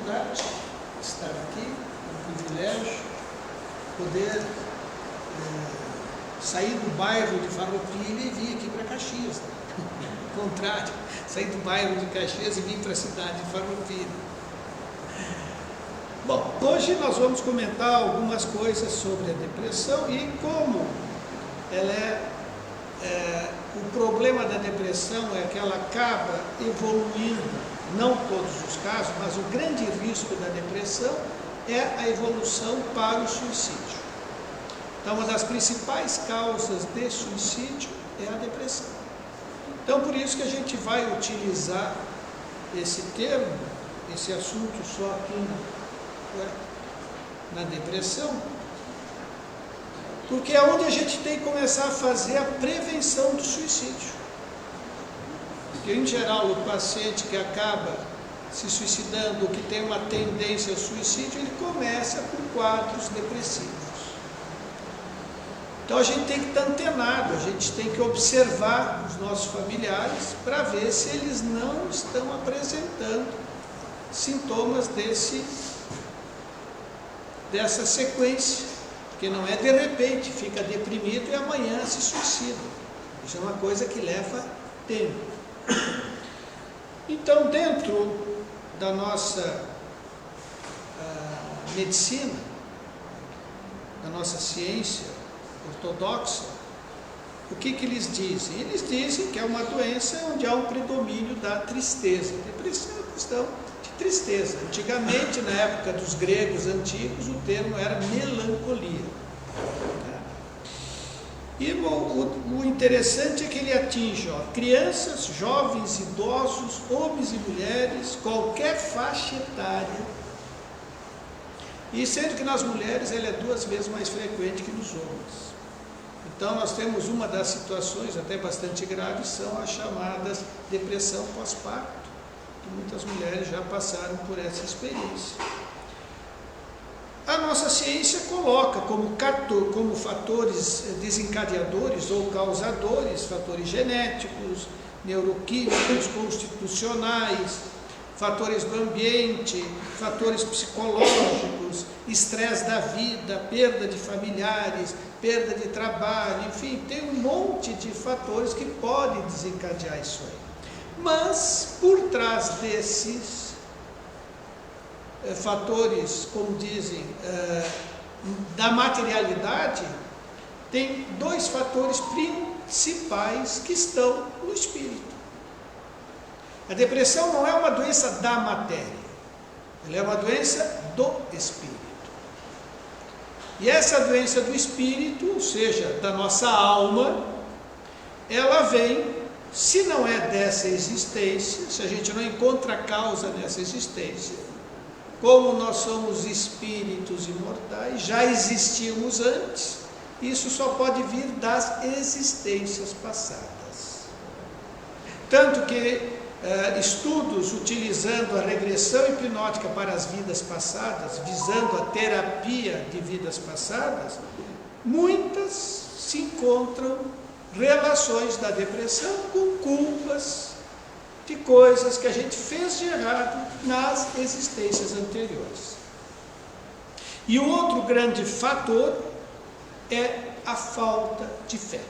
dificuldade de estar aqui, é um privilégio poder sair do bairro de Farroupilha e vir aqui para Caxias. Né? Ao contrário, sair do bairro de Caxias e vir para a cidade de Farroupilha. Bom, hoje nós vamos comentar algumas coisas sobre a depressão e como ela o problema da depressão é que ela acaba evoluindo, não todos os casos, mas o grande risco da depressão é a evolução para o suicídio. Então, uma das principais causas de suicídio é a depressão. Então, por isso que a gente vai utilizar esse termo, esse assunto só aqui na depressão, porque é onde a gente tem que começar a fazer a prevenção do suicídio. Porque, em geral, o paciente que acaba se suicidando, ou que tem uma tendência ao suicídio, ele começa com quadros depressivos. Então, a gente tem que estar antenado, a gente tem que observar os nossos familiares para ver se eles não estão apresentando sintomas dessa sequência. Porque não é de repente, fica deprimido e amanhã se suicida. Isso é uma coisa que leva tempo. Então, dentro da nossa medicina, da nossa ciência ortodoxa, o que eles dizem? Eles dizem que é uma doença onde há um predomínio da tristeza. Depressão é uma questão de tristeza. Antigamente, na época dos gregos antigos, o termo era melancolia. E o interessante é que ele atinge crianças, jovens, idosos, homens e mulheres, qualquer faixa etária. E sendo que nas mulheres ele é 2 vezes mais frequente que nos homens. Então nós temos uma das situações até bastante graves, são as chamadas depressão pós-parto, que muitas mulheres já passaram por essa experiência. A nossa ciência coloca como fatores desencadeadores ou causadores, fatores genéticos, neuroquímicos, constitucionais, fatores do ambiente, fatores psicológicos, estresse da vida, perda de familiares, perda de trabalho, enfim, tem um monte de fatores que podem desencadear isso aí. Mas, por trás desses fatores, como dizem, da materialidade, tem 2 fatores principais que estão no espírito. A depressão não é uma doença da matéria, ela é uma doença do espírito. E essa doença do espírito, ou seja, da nossa alma, ela vem, se não é dessa existência, se a gente não encontra causa nessa existência, como nós somos espíritos imortais, já existimos antes, isso só pode vir das existências passadas. Tanto que estudos utilizando a regressão hipnótica para as vidas passadas, visando a terapia de vidas passadas, muitas se encontram relações da depressão com culpas de coisas que a gente fez de errado nas existências anteriores. E o outro grande fator é a falta de fé.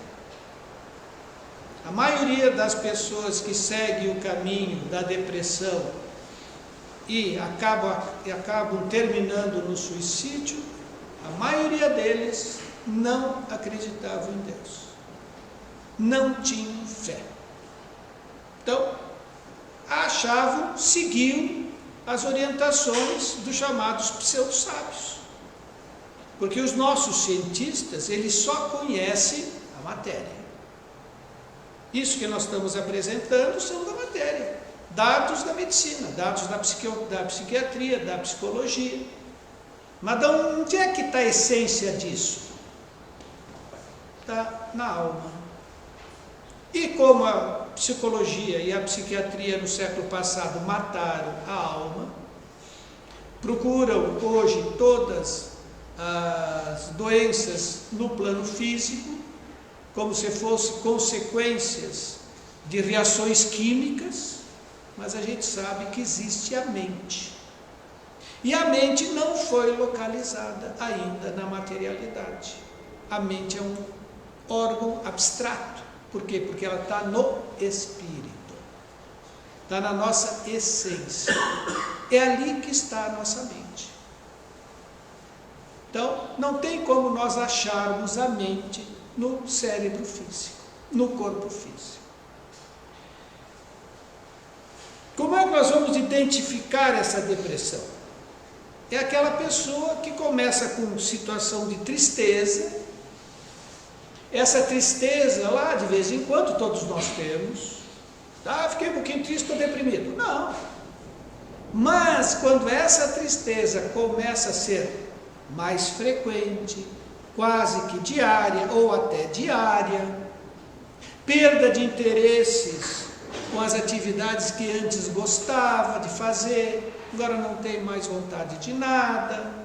A maioria das pessoas que seguem o caminho da depressão e acabam terminando no suicídio, a maioria deles não acreditavam em Deus, não tinham fé. Então, seguiam as orientações dos chamados pseudo-sábios. Porque os nossos cientistas, eles só conhecem a matéria. Isso que nós estamos apresentando são da matéria, dados da medicina, dados da psiquiatria, da psicologia. Mas onde é que está a essência disso? Está na alma. E como a psicologia e a psiquiatria no século passado mataram a alma, procuram hoje todas as doenças no plano físico, como se fossem consequências de reações químicas, mas a gente sabe que existe a mente. E a mente não foi localizada ainda na materialidade. A mente é um órgão abstrato. Por quê? Porque ela está no espírito. Está na nossa essência. É ali que está a nossa mente. Então, não tem como nós acharmos a mente no cérebro físico, no corpo físico. Como é que nós vamos identificar essa depressão? É aquela pessoa que começa com situação de tristeza. Essa tristeza lá, de vez em quando, todos nós temos. Ah, fiquei um pouquinho triste, estou deprimido. Não. Mas quando essa tristeza começa a ser mais frequente, quase que diária ou até diária, perda de interesses com as atividades que antes gostava de fazer, agora não tem mais vontade de nada.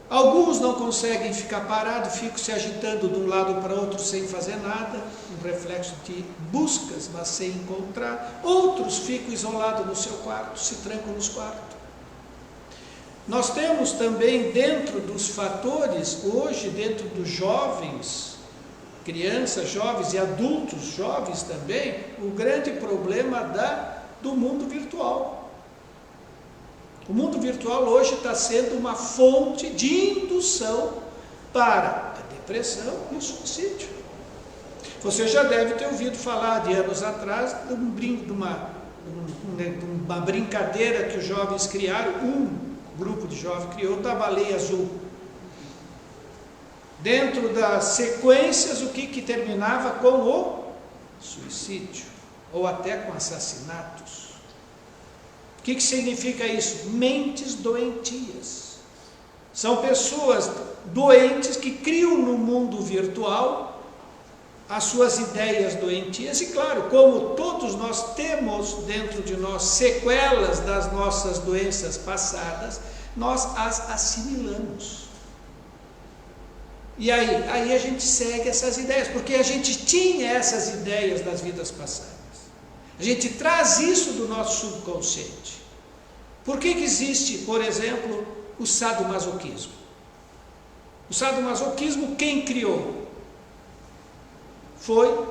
Alguns não conseguem ficar parados, ficam se agitando de um lado para outro sem fazer nada, um reflexo de buscas, mas sem encontrar. Outros ficam isolados no seu quarto, se trancam nos quartos. Nós temos também dentro dos fatores, hoje dentro dos jovens, crianças jovens e adultos jovens também, o grande problema do mundo virtual. O mundo virtual hoje está sendo uma fonte de indução para a depressão e o suicídio. Você já deve ter ouvido falar de anos atrás de uma brincadeira que os jovens criaram, um grupo de jovens criou, da baleia azul. Dentro das sequências, o que terminava com o suicídio, ou até com assassinatos. O que significa isso? Mentes doentias. São pessoas doentes que criam no mundo virtual as suas ideias doentias, e claro, como todos nós temos dentro de nós sequelas das nossas doenças passadas, nós as assimilamos. E aí a gente segue essas ideias, porque a gente tinha essas ideias das vidas passadas. A gente traz isso do nosso subconsciente. Por que existe, por exemplo, o sadomasoquismo? O sadomasoquismo, quem criou? Foi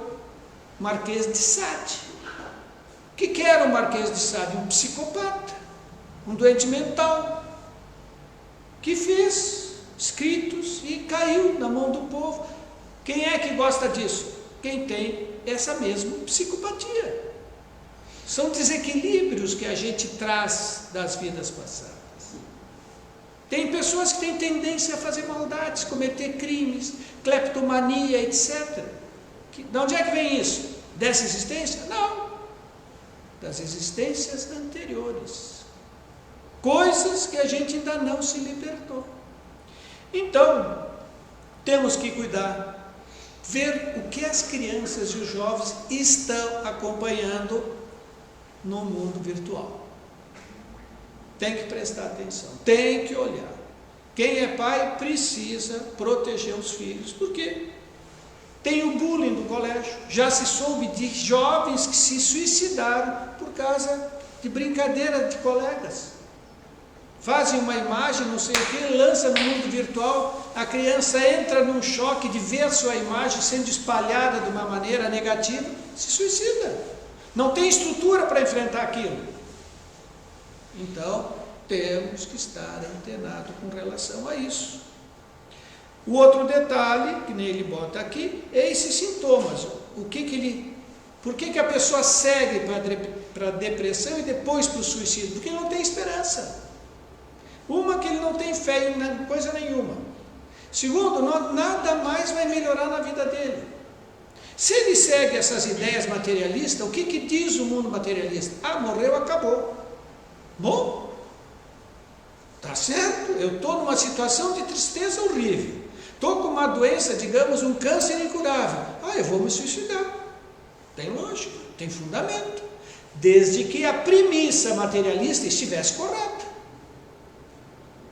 Marquês de Sade. O que era o Marquês de Sade? Um psicopata, um doente mental, que fez escritos e caiu na mão do povo. Quem é que gosta disso? Quem tem essa mesma psicopatia. São desequilíbrios que a gente traz das vidas passadas. Tem pessoas que têm tendência a fazer maldades, cometer crimes, cleptomania, etc. De onde é que vem isso? Dessa existência? Não. Das existências anteriores. Coisas que a gente ainda não se libertou. Então, temos que cuidar, ver o que as crianças e os jovens estão acompanhando no mundo virtual. Tem que prestar atenção, tem que olhar. Quem é pai precisa proteger os filhos, porque tem o bullying do colégio. Já se soube de jovens que se suicidaram por causa de brincadeira de colegas. Fazem uma imagem, não sei o que, lança no mundo virtual, a criança entra num choque de ver a sua imagem sendo espalhada de uma maneira negativa, se suicida. Não tem estrutura para enfrentar aquilo. Então, temos que estar antenados com relação a isso. O outro detalhe, que nem ele bota aqui, é esses sintomas. Por que a pessoa segue para a depressão e depois para o suicídio? Porque não tem esperança. Uma, que ele não tem fé em coisa nenhuma. Segundo, nada mais vai melhorar na vida dele. Se ele segue essas ideias materialistas, o que diz o mundo materialista? Ah, morreu, acabou. Bom, tá certo, eu estou numa situação de tristeza horrível. Estou com uma doença, digamos, um câncer incurável. Ah, eu vou me suicidar. Tem lógica, tem fundamento. Desde que a premissa materialista estivesse correta.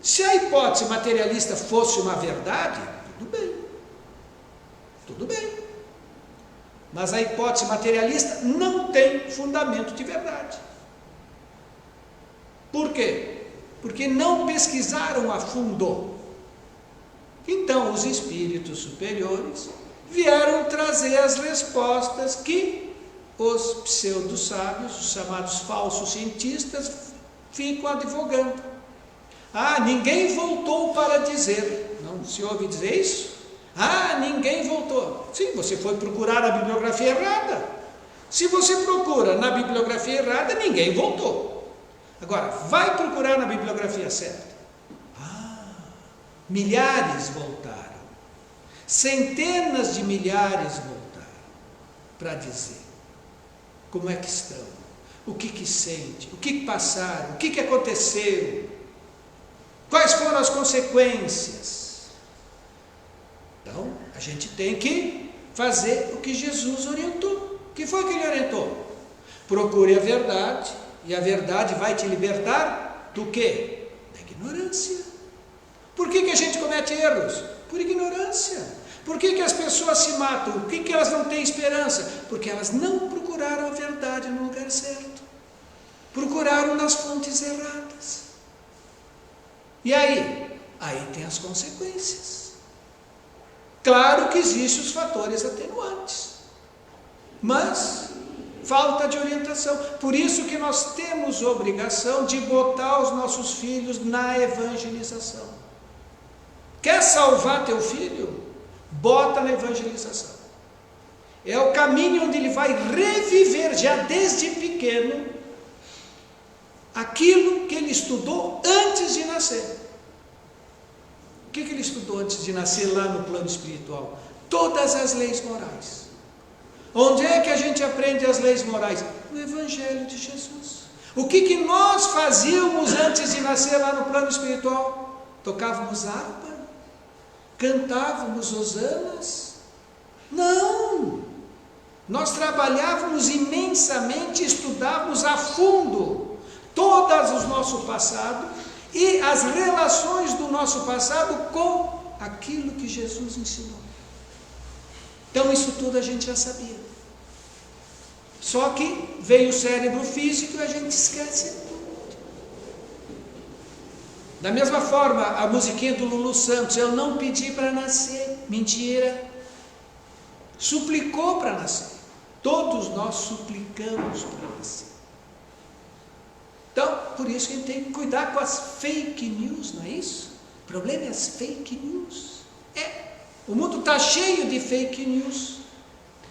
Se a hipótese materialista fosse uma verdade, tudo bem. Tudo bem. Mas a hipótese materialista não tem fundamento de verdade. Por quê? Porque não pesquisaram a fundo. Então, os espíritos superiores vieram trazer as respostas que os pseudo-sábios, os chamados falsos cientistas, ficam advogando. Ah, ninguém voltou para dizer. Não se ouve dizer isso? Ah, ninguém voltou. Sim, você foi procurar a bibliografia errada. Se você procura na bibliografia errada, ninguém voltou. Agora, vai procurar na bibliografia certa. Ah, milhares voltaram. Centenas de milhares voltaram para dizer como é que estão, o que sente, o que passaram, o que aconteceu, quais foram as consequências. Então, a gente tem que fazer o que Jesus orientou. O que foi que ele orientou? Procure a verdade, e a verdade vai te libertar do quê? Da ignorância. Por que a gente comete erros? Por ignorância. Por que as pessoas se matam? Por que elas não têm esperança? Porque elas não procuraram a verdade no lugar certo. Procuraram nas fontes erradas. E aí? Aí tem as consequências. Claro que existem os fatores atenuantes, mas falta de orientação. Por isso que nós temos obrigação de botar os nossos filhos na evangelização. Quer salvar teu filho? Bota na evangelização. É o caminho onde ele vai reviver já desde pequeno aquilo que ele estudou antes de nascer. O que ele estudou antes de nascer lá no plano espiritual? Todas as leis morais. Onde é que a gente aprende as leis morais? No Evangelho de Jesus. O que nós fazíamos antes de nascer lá no plano espiritual? Tocávamos harpa? Cantávamos hosanas? Não! Nós trabalhávamos imensamente, estudávamos a fundo todo o nosso passado e as relações do nosso passado com aquilo que Jesus ensinou. Então isso tudo a gente já sabia. Só que veio o cérebro físico e a gente esquece. Da mesma forma, a musiquinha do Lulu Santos, eu não pedi para nascer. Mentira. Suplicou para nascer. Todos nós suplicamos para nascer. Então, por isso que a gente tem que cuidar com as fake news, não é isso? O problema é as fake news. O mundo está cheio de fake news,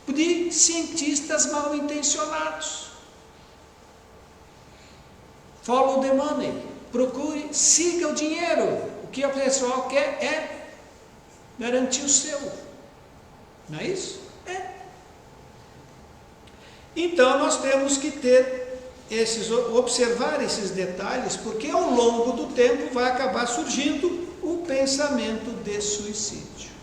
de cientistas mal intencionados. Follow the money. Procure, siga o dinheiro. O que a pessoa quer é garantir o seu. Não é isso? Então nós temos que observar esses detalhes, porque ao longo do tempo vai acabar surgindo o pensamento de suicídio.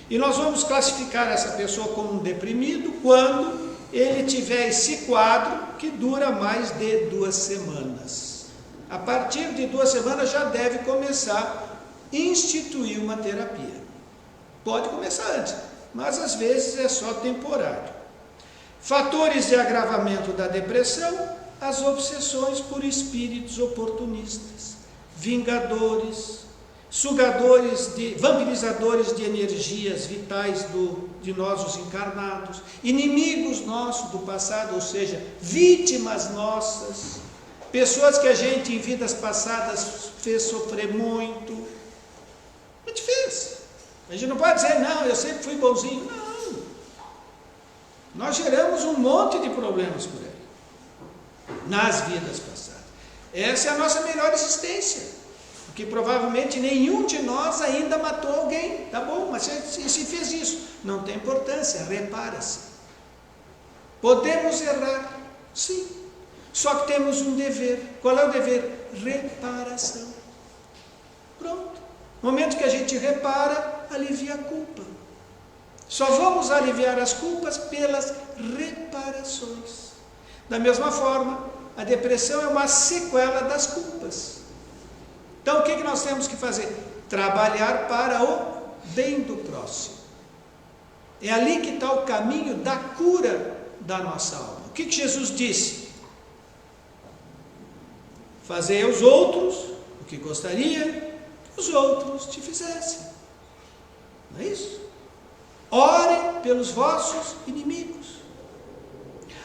E nós vamos classificar essa pessoa como um deprimido quando ele tiver esse quadro que dura mais de 2 semanas. A partir de 2 semanas já deve começar a instituir uma terapia. Pode começar antes, mas às vezes é só temporário. Fatores de agravamento da depressão: as obsessões por espíritos oportunistas, vingadores, vampirizadores de energias vitais de nós os encarnados, inimigos nossos do passado, ou seja, vítimas nossas, pessoas que a gente em vidas passadas fez sofrer muito. A gente fez. A gente não pode dizer, não, eu sempre fui bonzinho. Não. Nós geramos um monte de problemas por aí, nas vidas passadas. Essa é a nossa melhor existência. Porque provavelmente nenhum de nós ainda matou alguém. Tá bom, mas se fez isso, não tem importância, repara-se. Podemos errar, sim. Só que temos um dever. Qual é o dever? Reparação. Pronto. No momento que a gente repara, alivia a culpa. Só vamos aliviar as culpas pelas reparações. Da mesma forma, a depressão é uma sequela das culpas. Então, o que nós temos que fazer? Trabalhar para o bem do próximo. É ali que está o caminho da cura da nossa alma. O que Jesus disse? Fazei aos outros o que gostaria que os outros te fizessem. Não é isso? Ore pelos vossos inimigos.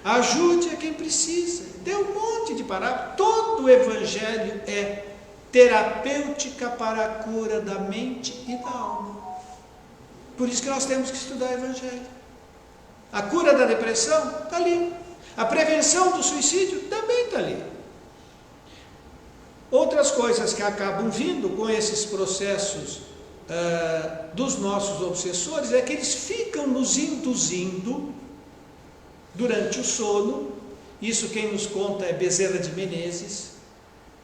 Ajude a quem precisa. Dê um monte de parábolas. Todo o Evangelho é terapêutica para a cura da mente e da alma. Por isso que nós temos que estudar o Evangelho. A cura da depressão está ali. A prevenção do suicídio também está ali. Outras coisas que acabam vindo com esses processos dos nossos obsessores é que eles ficam nos induzindo durante o sono. Isso quem nos conta é Bezerra de Menezes,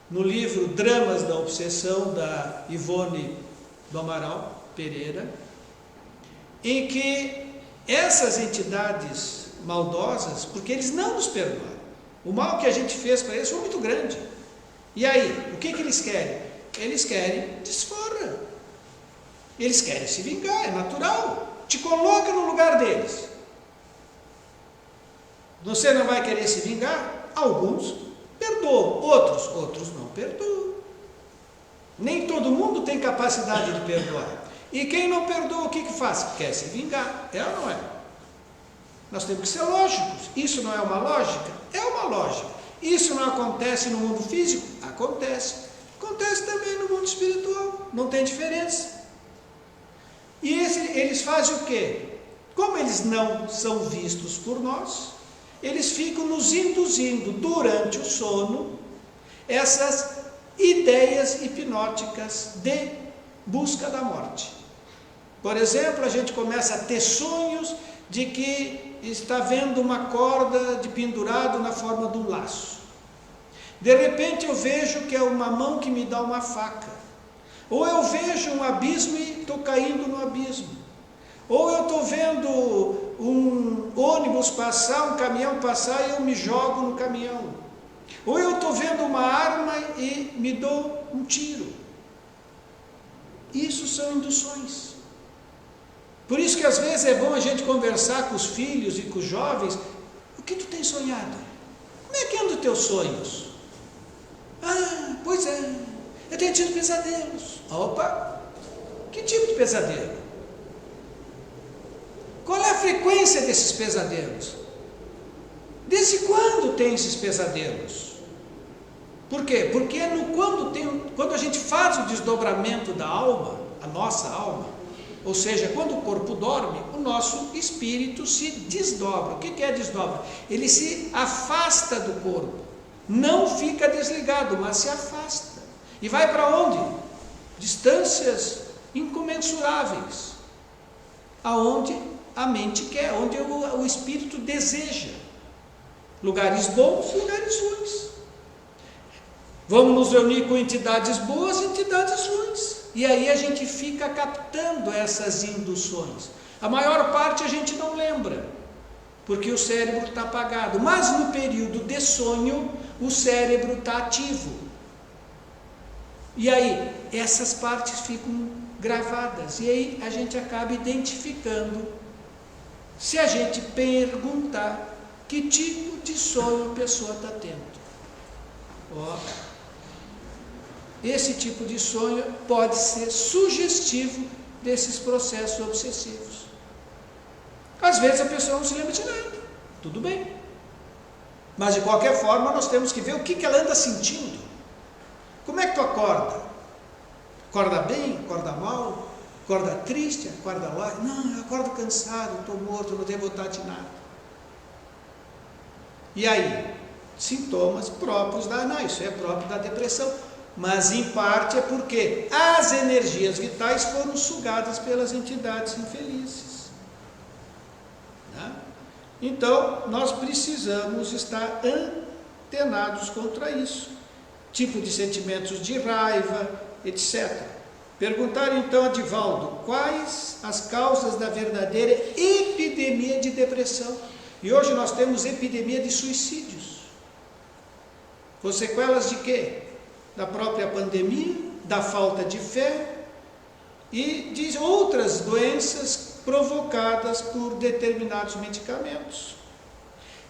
no livro Dramas da Obsessão, da Ivone do Amaral Pereira, em que essas entidades maldosas, porque eles não nos perdoaram, o mal que a gente fez para eles foi muito grande. E aí, o que eles querem? Eles querem desforra. Eles querem se vingar, é natural. Te coloca no lugar deles. Você não vai querer se vingar? Alguns perdoam, outros não perdoam. Nem todo mundo tem capacidade de perdoar. E quem não perdoa, o que faz? Quer se vingar. É ou não é? Nós temos que ser lógicos. Isso não é uma lógica? É uma lógica. Isso não acontece no mundo físico? Acontece. Acontece também no mundo espiritual. Não tem diferença. E eles fazem o quê? Como eles não são vistos por nós, eles ficam nos induzindo durante o sono essas ideias hipnóticas de busca da morte. Por exemplo, a gente começa a ter sonhos de que está vendo uma corda de pendurado na forma de um laço. De repente eu vejo que é uma mão que me dá uma faca. Ou eu vejo um abismo e estou caindo no abismo. Ou eu estou vendo um ônibus passar, um caminhão passar e eu me jogo no caminhão. Ou eu estou vendo uma arma e me dou um tiro. Isso são induções. Por isso que às vezes é bom a gente conversar com os filhos e com os jovens. O que tu tem sonhado? Como é que andam os teus sonhos? Ah, pois é, eu tenho tido pesadelos. Opa, que tipo de pesadelo? Qual é a frequência desses pesadelos? Desde quando tem esses pesadelos? Por quê? Porque quando a gente faz o desdobramento da alma, a nossa alma, ou seja, quando o corpo dorme, o nosso espírito se desdobra. O que é desdobra? Ele se afasta do corpo. Não fica desligado, mas se afasta. E vai para onde? Distâncias incomensuráveis. Aonde a mente quer, onde o espírito deseja. Lugares bons, lugares ruins. Vamos nos reunir com entidades boas e entidades ruins. E aí a gente fica captando essas induções. A maior parte a gente não lembra, porque o cérebro está apagado. Mas no período de sonho, o cérebro está ativo. E aí, essas partes ficam gravadas. E aí a gente acaba identificando, se a gente perguntar que tipo de sonho a pessoa está tendo. Esse tipo de sonho pode ser sugestivo desses processos obsessivos. Às vezes a pessoa não se lembra de nada, tudo bem. Mas de qualquer forma nós temos que ver o que ela anda sentindo. Como é que tu acorda? Acorda bem? Acorda mal? Acorda triste? Acorda lá? Não, eu acordo cansado, estou morto, não tenho vontade de nada. E aí? Sintomas próprios isso é próprio da depressão. Mas em parte é porque as energias vitais foram sugadas pelas entidades infelizes. Né? Então, nós precisamos estar antenados contra isso. Tipo de sentimentos de raiva, etc. Perguntaram então a Divaldo, quais as causas da verdadeira epidemia de depressão? E hoje nós temos epidemia de suicídios. Com sequelas de quê? Da própria pandemia, da falta de fé e de outras doenças provocadas por determinados medicamentos.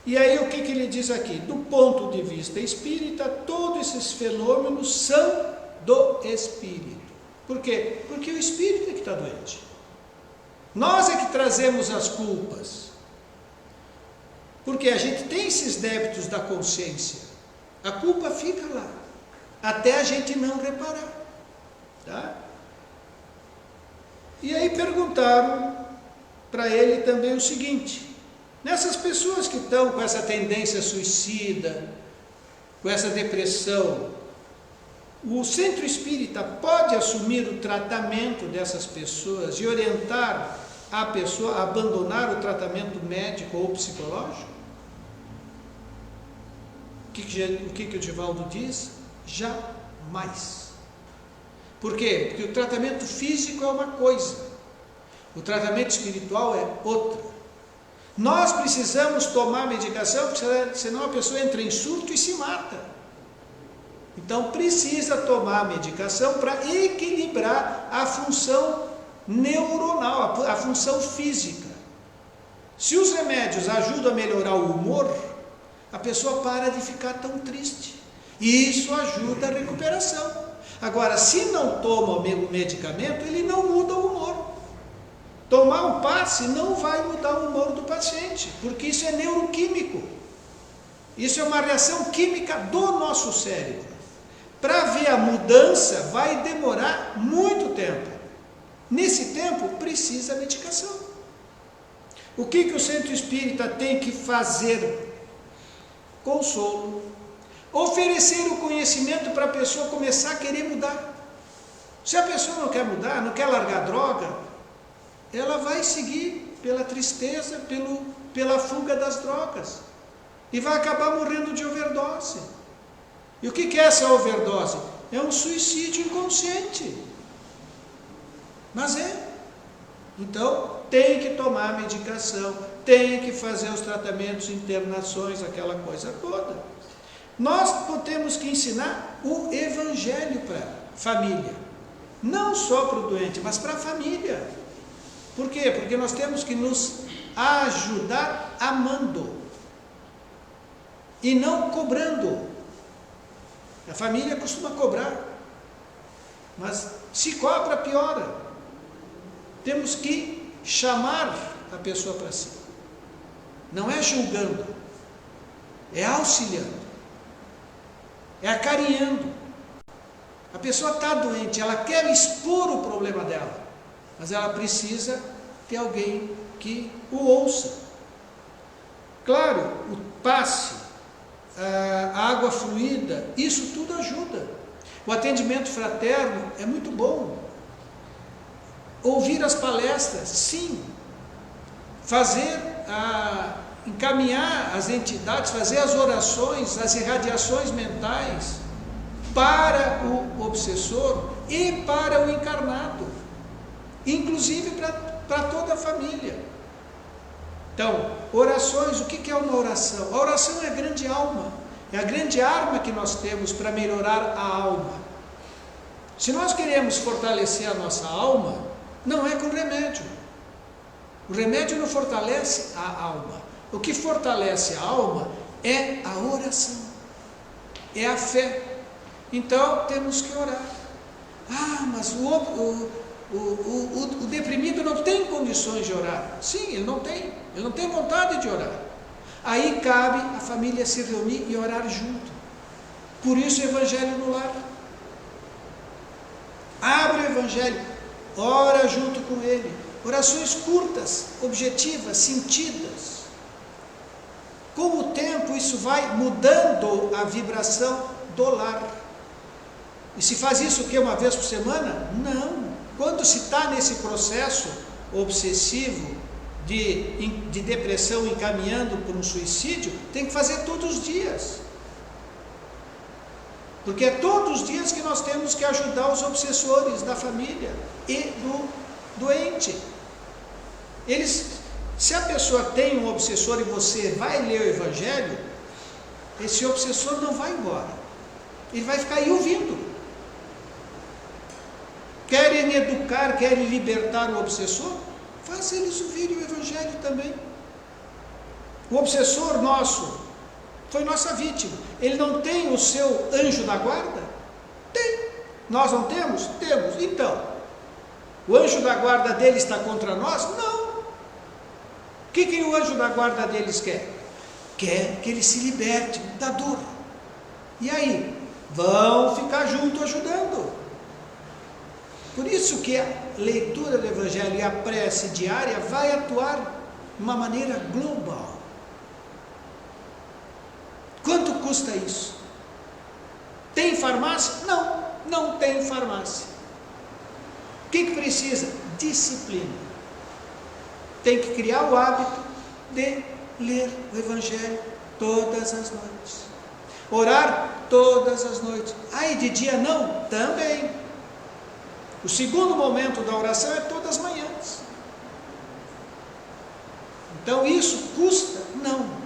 E aí o que ele diz aqui? Do ponto de vista espírita, todos esses fenômenos são do espírito. Por quê? Porque o espírito é que está doente. Nós é que trazemos as culpas. Porque a gente tem esses débitos da consciência. A culpa fica lá, até a gente não reparar. Tá? E aí perguntaram para ele também o seguinte: nessas pessoas que estão com essa tendência suicida, com essa depressão, o centro espírita pode assumir o tratamento dessas pessoas e orientar a pessoa a abandonar o tratamento médico ou psicológico? O que o Divaldo diz? Jamais. Por quê? Porque o tratamento físico é uma coisa, o tratamento espiritual é outra. Nós precisamos tomar medicação, porque senão a pessoa entra em surto e se mata. Então precisa tomar medicação para equilibrar a função neuronal, a função física. Se os remédios ajudam a melhorar o humor, a pessoa para de ficar tão triste. E isso ajuda a recuperação. Agora, se não toma o medicamento, ele não muda o humor. Tomar um passe não vai mudar o humor do paciente, porque isso é neuroquímico. Isso é uma reação química do nosso cérebro. Para ver a mudança vai demorar muito tempo. Nesse tempo precisa medicação. O que o centro espírita tem que fazer? Consolo. Oferecer o conhecimento para a pessoa começar a querer mudar. Se a pessoa não quer mudar, não quer largar droga, ela vai seguir pela tristeza, pela fuga das drogas. E vai acabar morrendo de overdose. E o que é essa overdose? É um suicídio inconsciente. Mas é. Então, tem que tomar medicação, tem que fazer os tratamentos, internações, aquela coisa toda. Nós temos que ensinar o evangelho para a família. Não só para o doente, mas para a família. Por quê? Porque nós temos que nos ajudar amando e não cobrando. A família costuma cobrar, mas se cobra, piora. Temos que chamar a pessoa para si. Não é julgando, é auxiliando, é acarinhando. A pessoa está doente, ela quer expor o problema dela, mas ela precisa ter alguém que o ouça. Claro, o passe, a água fluida, isso tudo ajuda. O atendimento fraterno é muito bom. Ouvir as palestras, sim. Encaminhar as entidades, fazer as orações, as irradiações mentais para o obsessor e para o encarnado, inclusive para toda a família. Então, orações, o que é uma oração? A oração é a grande alma, é a grande arma que nós temos para melhorar a alma. Se nós queremos fortalecer a nossa alma, não é com remédio. O remédio não fortalece a alma. O que fortalece a alma é a oração, é a fé. Então temos que orar. Mas o deprimido não tem condições de orar. Sim, ele não tem vontade de orar. Aí cabe a família se reunir e orar junto. Por isso o evangelho no lar. Abre o evangelho, ora junto com ele. Orações curtas, objetivas, sentidas. Com o tempo isso vai mudando a vibração do lar. E se faz isso o quê? Uma vez por semana? Não. Quando se está nesse processo obsessivo de depressão encaminhando por um suicídio, tem que fazer todos os dias. Porque é todos os dias que nós temos que ajudar os obsessores da família e do doente. Se a pessoa tem um obsessor e você vai ler o evangelho, esse obsessor não vai embora. Ele vai ficar aí ouvindo. Querem educar, querem libertar o obsessor? Faça eles ouvirem o evangelho também. O obsessor nosso foi nossa vítima. Ele não tem o seu anjo da guarda? Tem. Nós não temos? Temos. Então, o anjo da guarda dele está contra nós? Não. O que o anjo da guarda deles quer? Quer que ele se liberte da dor. E aí? Vão ficar junto ajudando. Por isso que a leitura do Evangelho e a prece diária vai atuar de uma maneira global. Quanto custa isso? Tem farmácia? Não, não tem farmácia. O que precisa? Disciplina. Tem que criar o hábito de ler o Evangelho todas as noites. Orar todas as noites. Aí de dia não? Também. O segundo momento da oração é todas as manhãs. Então isso custa? Não.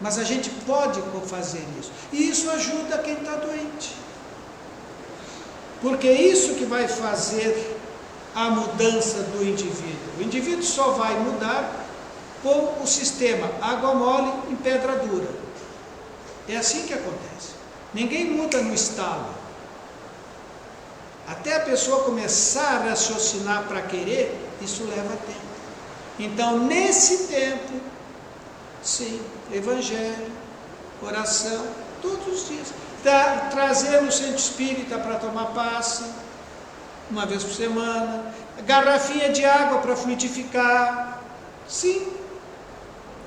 Mas a gente pode fazer isso. E isso ajuda quem está doente. Porque é isso que vai fazer a mudança do indivíduo. O indivíduo só vai mudar com o sistema água mole em pedra dura. É assim que acontece. Ninguém muda no estalo. Até a pessoa começar a raciocinar para querer, isso leva tempo. Então, nesse tempo, sim, Evangelho, oração, todos os dias. Trazer no centro espírita para tomar passe, uma vez por semana. Garrafinha de água para fluidificar. Sim.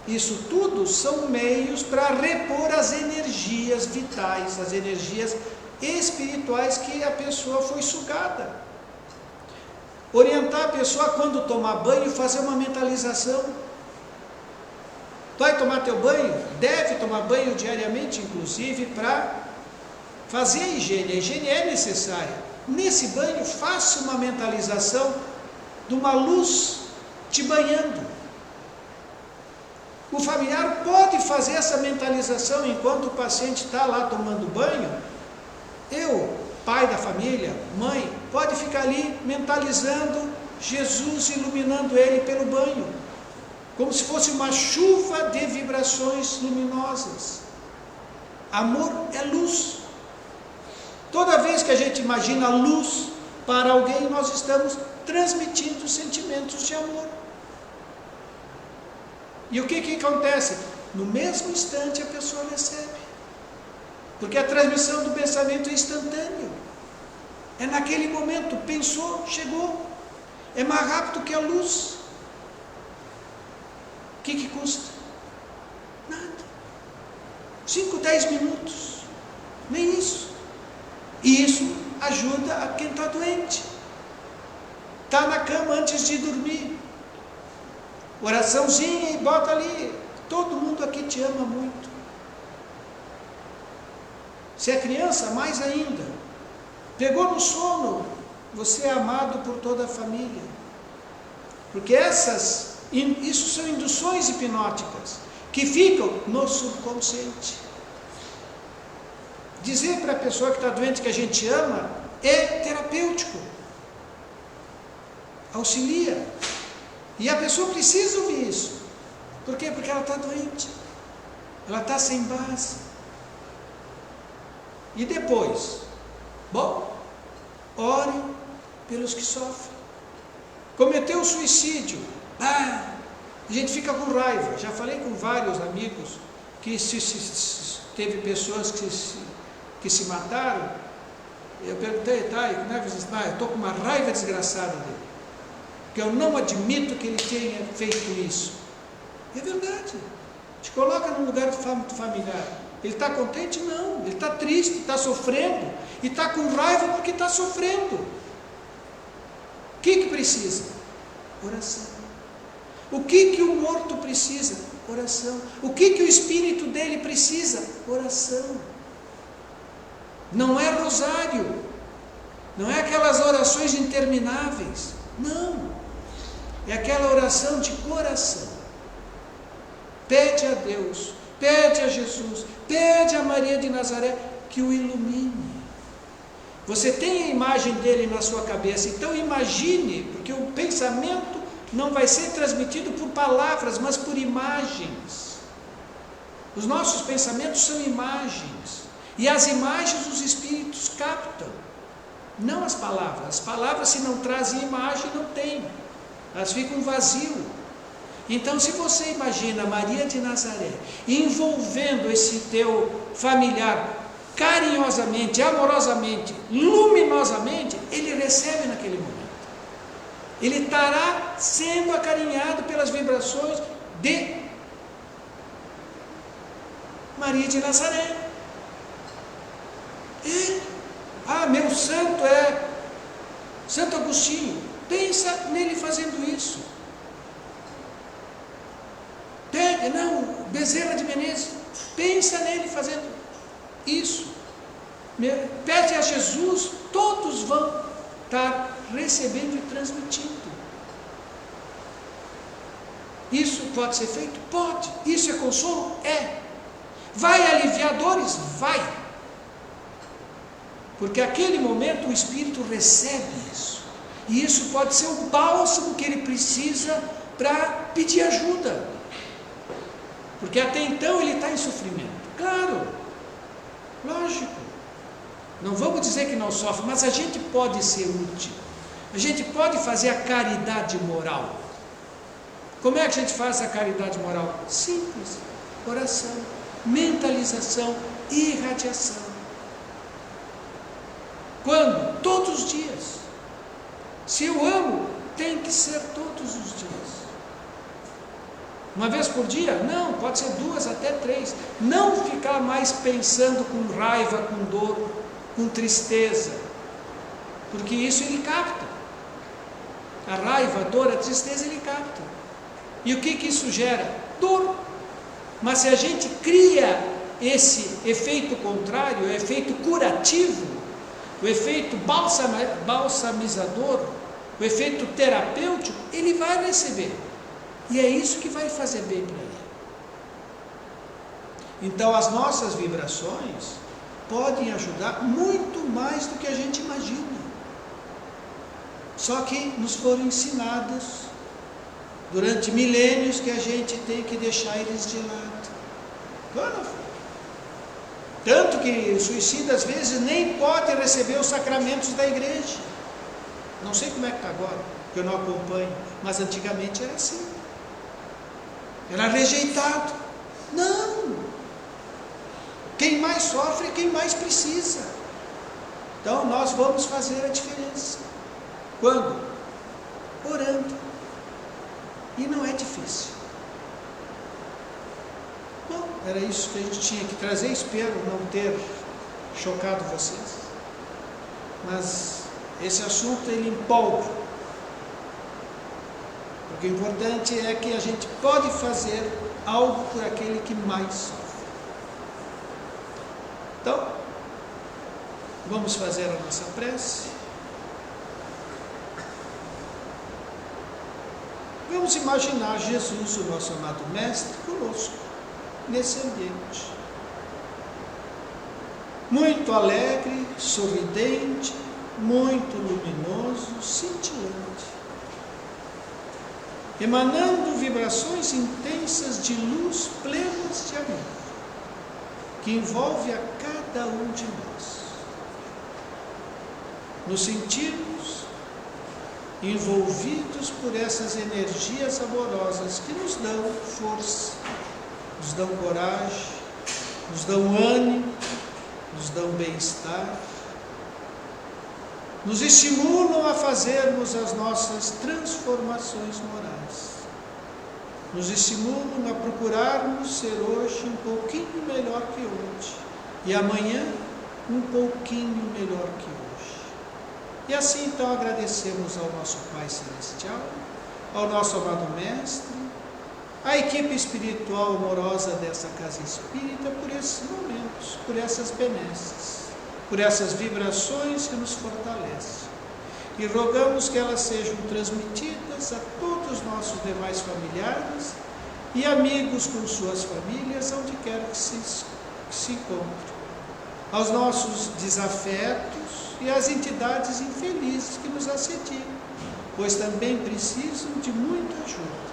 Isso tudo são meios para repor as energias vitais, as energias espirituais que a pessoa foi sugada. Orientar a pessoa quando tomar banho, fazer uma mentalização. Vai tomar teu banho? Deve tomar banho diariamente, inclusive, para fazer a higiene. A higiene é necessária. Nesse banho, faça uma mentalização de uma luz te banhando. O familiar pode fazer essa mentalização enquanto o paciente está lá tomando banho. Pai da família, mãe, pode ficar ali mentalizando Jesus iluminando ele pelo banho, como se fosse uma chuva de vibrações luminosas. Amor é luz. Toda vez que a gente imagina luz para alguém, nós estamos transmitindo sentimentos de amor. E o que acontece? No mesmo instante a pessoa recebe. Porque a transmissão do pensamento é instantâneo. É naquele momento, pensou, chegou. É mais rápido que a luz. O que custa? Nada. 5, 10 minutos. Nem isso. E isso ajuda a quem está doente. Está na cama antes de dormir. Oraçãozinha e bota ali. Todo mundo aqui te ama muito. Se é criança, mais ainda. Pegou no sono, você é amado por toda a família. Porque isso são induções hipnóticas que ficam no subconsciente. Dizer para a pessoa que está doente que a gente ama é terapêutico. Auxilia. E a pessoa precisa ouvir isso. Por quê? Porque ela está doente. Ela está sem base. E depois, ore pelos que sofrem. Cometeu suicídio, a gente fica com raiva. Já falei com vários amigos que teve pessoas que se mataram. Eu perguntei, como é que você está? Eu estou com uma raiva desgraçada dele, porque eu não admito que ele tenha feito isso. É verdade. Te coloca num lugar familiar. Ele está contente? Não. Ele está triste, está sofrendo. E está com raiva porque está sofrendo. O que precisa? Oração. O que o morto precisa? Oração. O que o espírito dele precisa? Oração. Não é rosário. Não é aquelas orações intermináveis. Não. É aquela oração de coração. Pede a Deus, pede a Jesus, pede a Maria de Nazaré que o ilumine. Você tem a imagem dele na sua cabeça, então imagine, porque o pensamento não vai ser transmitido por palavras, mas por imagens. Os nossos pensamentos são imagens. E as imagens os espíritos captam. Não as palavras. As palavras, se não trazem imagem, não tem. Elas ficam vazio. Então, se você imagina Maria de Nazaré envolvendo esse teu familiar carinhosamente, amorosamente, luminosamente, ele recebe naquele momento. Ele estará sendo acarinhado pelas vibrações de Maria de Nazaré. Meu santo é Santo Agostinho. Pensa nele fazendo isso. Bezerra de Menezes. Pensa nele fazendo isso. Pede a Jesus, todos vão estar recebendo e transmitindo. Isso pode ser feito? Pode. Isso é consolo? É. Vai aliviar dores? Vai. Porque naquele momento o Espírito recebe isso. E isso pode ser o bálsamo que ele precisa para pedir ajuda. Porque até então ele está em sofrimento. Claro, lógico. Não vamos dizer que não sofre, mas a gente pode ser útil. A gente pode fazer a caridade moral. Como é que a gente faz a caridade moral? Simples. Oração, mentalização, irradiação. Quando? Todos os dias. Se eu amo, tem que ser todos os dias. Uma vez por dia? Não, pode ser 2 até 3. Não ficar mais pensando com raiva, com dor, com tristeza. Porque isso ele capta. A raiva, a dor, a tristeza ele capta. E o que isso gera? Dor. Mas se a gente cria esse efeito contrário, o efeito curativo, o efeito balsamizador, o efeito terapêutico, ele vai receber. E é isso que vai fazer bem para ele. Então as nossas vibrações podem ajudar muito mais do que a gente imagina. Só que nos foram ensinados durante milênios que a gente tem que deixar eles de lado. Claro. Tanto que o suicida às vezes nem pode receber os sacramentos da igreja. Não sei como é que está agora, porque eu não acompanho, mas antigamente era assim. Era rejeitado. Não. Quem mais sofre é quem mais precisa. Então nós vamos fazer a diferença. Quando? Orando. E não é difícil. Bom, era isso que a gente tinha que trazer. Espero não ter chocado vocês. Mas esse assunto ele empolga. Porque o importante é que a gente pode fazer algo por aquele que mais sofre. Então, vamos fazer a nossa prece. Vamos imaginar Jesus, o nosso amado Mestre, conosco, nesse ambiente. Muito alegre, sorridente, muito luminoso, cintilante. Emanando vibrações intensas de luz plenas de amor, que envolve a cada um de nós. Nos sentimos envolvidos por essas energias amorosas que nos dão força, nos dão coragem, nos dão ânimo, nos dão bem-estar, nos estimulam a fazermos as nossas transformações morais, nos estimulam a procurarmos ser hoje um pouquinho melhor que hoje, e amanhã um pouquinho melhor que hoje. E assim então agradecemos ao nosso Pai Celestial, ao nosso amado Mestre, à equipe espiritual amorosa dessa casa espírita por esses momentos, por essas benesses, por essas vibrações que nos fortalecem. E rogamos que elas sejam transmitidas a todos os nossos demais familiares e amigos com suas famílias, onde quer que se encontrem, aos nossos desafetos e às entidades infelizes que nos assediam, pois também precisam de muita ajuda.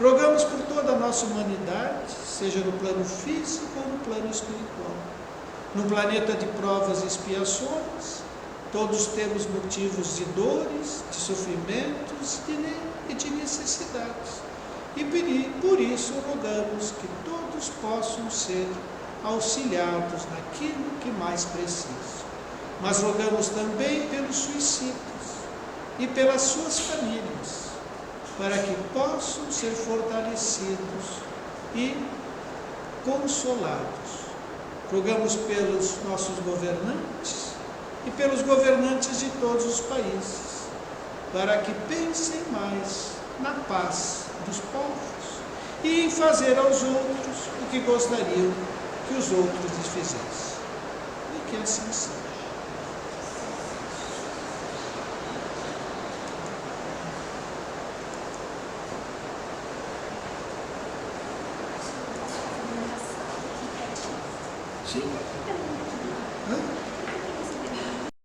Rogamos por toda a nossa humanidade, seja no plano físico ou no plano espiritual. No planeta de provas e expiações, todos temos motivos de dores, de sofrimentos e de necessidades. E por isso rogamos que todos possam ser auxiliados naquilo que mais precisam. Mas rogamos também pelos suicídios e pelas suas famílias, para que possam ser fortalecidos e consolados. Rogamos pelos nossos governantes e pelos governantes de todos os países, para que pensem mais na paz dos povos e em fazer aos outros o que gostariam que os outros lhes fizessem. E que assim seja.